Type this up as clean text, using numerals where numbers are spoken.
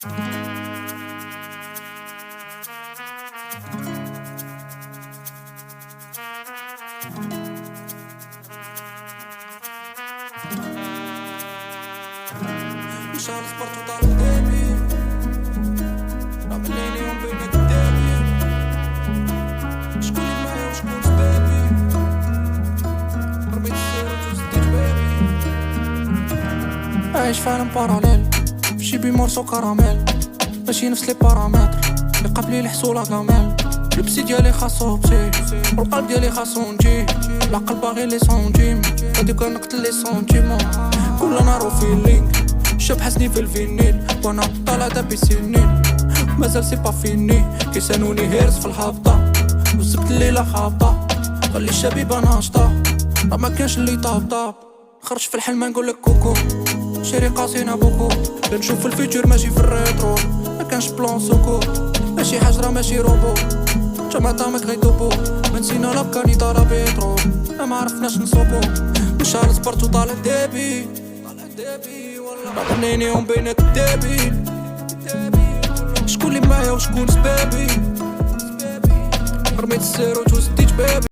مشى للسبورت وطال الديبي، عمليني يوم بين كدابي، شكون اللي معايا وشكون سبابي، رميت السيرة وزدت بابي، عايش في عالم باراليل في شي بيمورسو كراميل، ماشي نفس لي بارامتر اللي قبلي الحصولة كامل، البسي ديالي خاصو بسي والقلب ديالي خاصو نجي، العقل باغي لي سونتيم غادي كنقتل لي سونتيمون، كل نهار وفيلينغ شاب حسني في الفينيل وانا طالع دابي سنين مازال سي با فيني، كيسانوني هيرس في الهابطة وزبت الليلة خابطة، خلي الشبيبة ناشطة راه مكانش اللي طابطاب، خرج في الحلم نقولك كوكو شيري قاسينا بوكو، بنشوف الفيتور ماشي في الريترو، مكانش بلان سوكو ماشي حجرة ماشي روبو، جمع طامك غيدوبو منسينا لابكاني طالع بيترو، ما عرفناش نسوقو، مشى للسبورت وطالع ديبي عمليني يوم بين كدابي، شكون اللي معايا وشكون سبابي، رميت السيرو وزدت بابي.